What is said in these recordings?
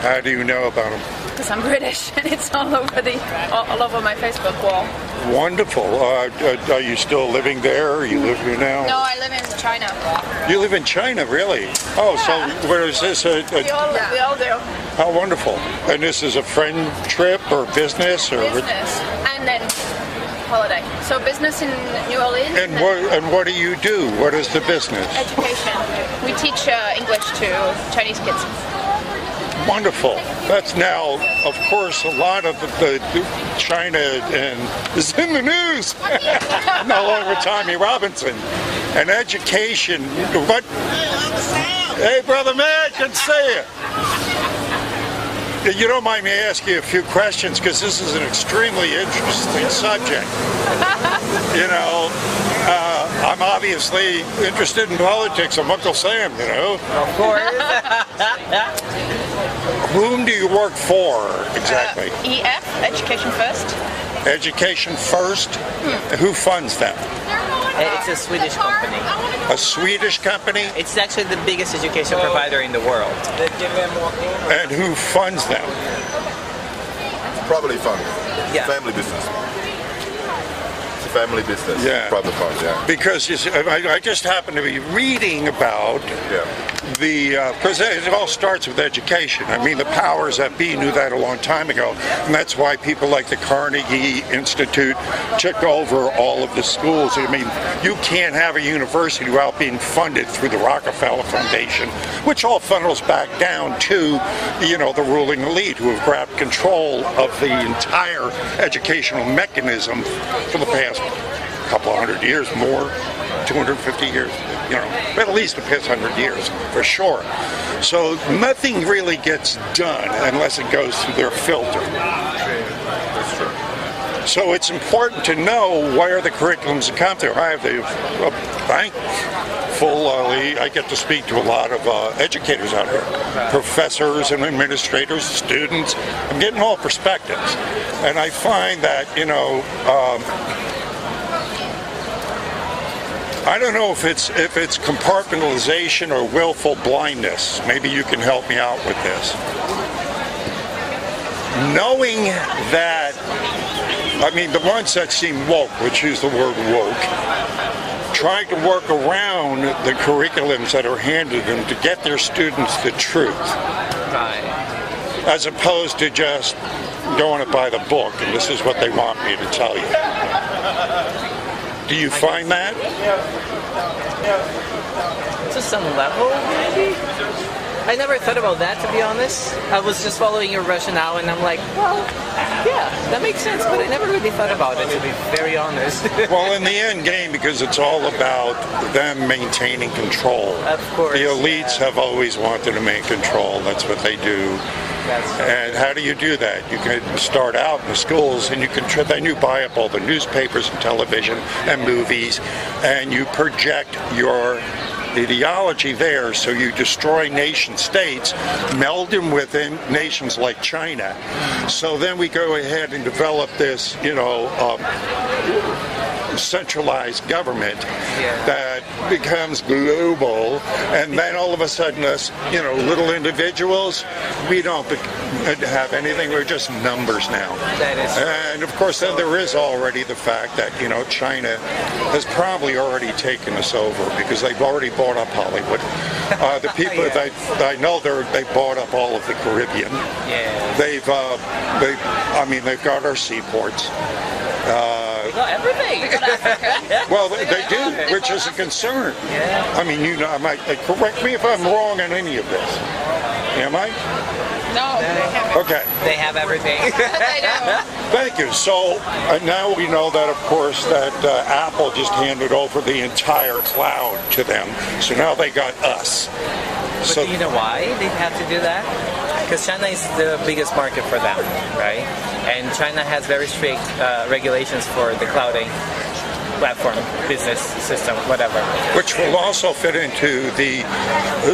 How do you know about them? Because I'm British, and it's all over my Facebook wall. Wonderful. Are you still living there? Or you live here now? No, I live in China. You live in China, really? Oh, Yeah. so where is this? We all do. How wonderful. And this is a friend trip or business? Or Business, and then holiday. So business in New Orleans. And what do you do? What is the business? Education. We teach English to Chinese kids. Wonderful. That's now, of course, a lot of the China and is in the news. No longer Tommy Robinson. And education. What? Hey, brother man, good to see you. You don't mind me asking you a few questions because this is an extremely interesting subject. You know, I'm obviously interested in politics. I'm Uncle Sam, you know. Of course. Whom do you work for exactly? EF, Education First. Education First? Who funds them? It's a Swedish company. A Swedish company? It's actually the biggest education provider in the world. And who funds them? Privately funded. Yeah. Family business. It's a family business. Yeah. Private fund, yeah. Because you see, I just happen to be reading about because it all starts with education. I mean, the powers that be knew that a long time ago, and that's why people like the Carnegie Institute took over all of the schools. I mean, you can't have a university without being funded through the Rockefeller Foundation, which all funnels back down to, you know, the ruling elite who have grabbed control of the entire educational mechanism for the past couple of hundred years, more, 250 years, you know, at least the past 100 years, for sure. So nothing really gets done unless it goes through their filter. That's true. So it's important to know where the curriculums come through. I have thankfully, I get to speak to a lot of educators out here, professors and administrators, students. I'm getting all perspectives. And I find that, you know, I don't know if it's compartmentalization or willful blindness. Maybe you can help me out with this. Knowing that, I mean, the ones that seem woke, which use the word woke, trying to work around the curriculums that are handed them to get their students the truth. Right. As opposed to just going it by the book, and this is what they want me to tell you. Do you find that? To some level, maybe? I never thought about that, to be honest. I was just following your rationale, and I'm like, well, yeah, that makes sense, but I never really thought about it, to be very honest. Well, in the end game, because it's all about them maintaining control. Of course. The elites have always wanted to maintain control. That's what they do. And how do you do that? You can start out in the schools, and you can then you buy up all the newspapers and television and movies, and you project your ideology there, so you destroy nation states, meld them within nations like China. So then we go ahead and develop this, you know, centralized government that becomes global, and then all of a sudden us, you know, little individuals, we don't have anything. We're just numbers now. That is true. And of course then there is already the fact that, you know, China has probably already taken us over because they've already bought up Hollywood. The people that I know, they bought up all of the Caribbean. Yeah. They've got our seaports. They got everything. Well, they do, which is a concern. Yeah. I mean, you know, correct me if I'm wrong on any of this. Am I? No. Okay. They have everything. They do. Thank you. So now we know that, of course, that Apple just handed over the entire cloud to them. So now they got us. But So do you know why they have to do that? Because China is the biggest market for them, right? And China has very strict regulations for the clouding platform, business system, whatever. which will also fit into the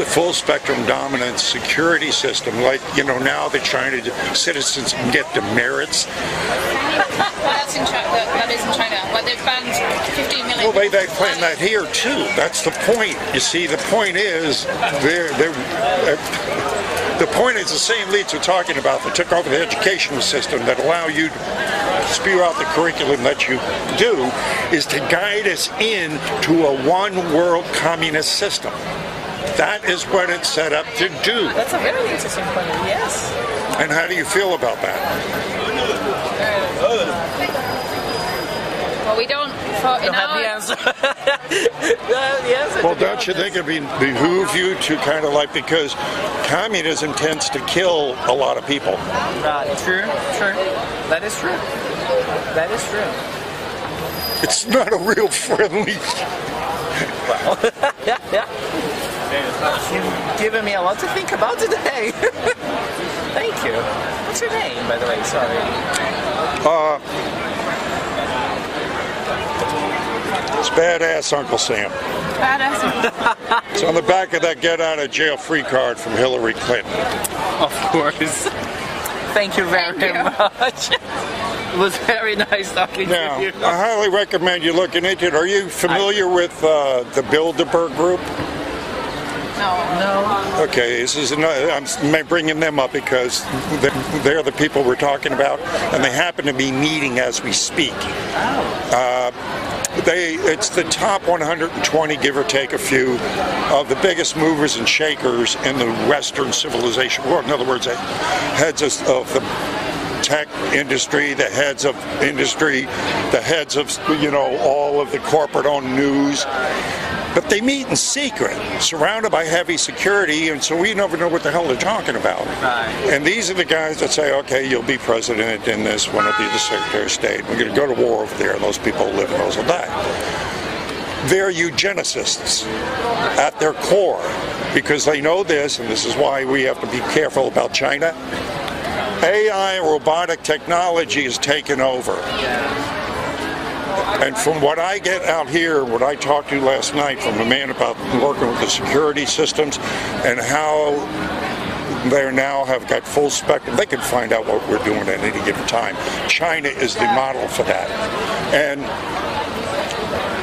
full spectrum dominance security system. Like, you know, now the China citizens can get demerits. That's in China. That is in China. But they've banned 15 million. Well, they plan that here too. That's the point. You see, the point is, The point is the same elites are talking about that took over the educational system that allow you to spew out the curriculum that you do is to guide us into a one-world communist system. That is what it's set up to do. That's a very interesting point. Yes. And how do you feel about that? Well, we don't. Don't have the answer. Yes. Well, don't you think it behoove you to kind of like, because communism tends to kill a lot of people. True. That is true. That is true. It's not a real friendly. Well, yeah. You've given me a lot to think about today. Thank you. What's your name, by the way? Sorry. It's Badass Uncle Sam. Badass. It's on the back of that get out of jail free card from Hillary Clinton. Of course. Thank you very much. It was very nice talking to you. I highly recommend you looking into it. Are you familiar with the Bilderberg Group? No. Okay, this is I'm bringing them up because they're the people we're talking about, and they happen to be meeting as we speak. It's the top 120, give or take a few, of the biggest movers and shakers in the Western civilization world. In other words, the heads of the tech industry, the heads of industry, the heads of, all of the corporate-owned news. But they meet in secret, surrounded by heavy security, and so we never know what the hell they're talking about. Right. And these are the guys that say, okay, you'll be president, and this one will be the Secretary of State. We're going to go to war over there, and those people will live and those will die. They're eugenicists at their core, because they know this, and this is why we have to be careful about China. AI and robotic technology is taken over. And from what I get out here, what I talked to last night from a man about working with the security systems and how they now have got full spectrum, they can find out what we're doing at any given time. China is the model for that. And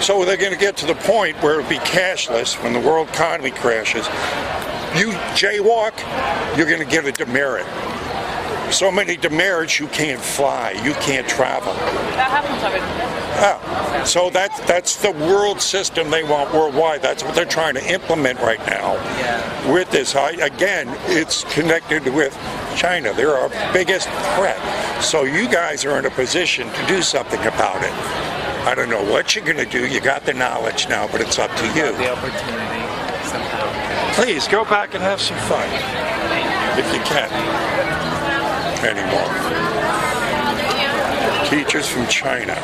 so they're going to get to the point where it'll be cashless when the world economy crashes. You jaywalk, you're going to get a demerit. So many demerits, you can't fly, you can't travel. That happens already. So that's the world system they want worldwide. That's what they're trying to implement right now. With this, again, it's connected with China. They're our biggest threat. So you guys are in a position to do something about it. I don't know what you're going to do. You got the knowledge now, but it's up to you. The opportunity somehow. Please go back and have some fun, if you can. Anymore. Teachers from China.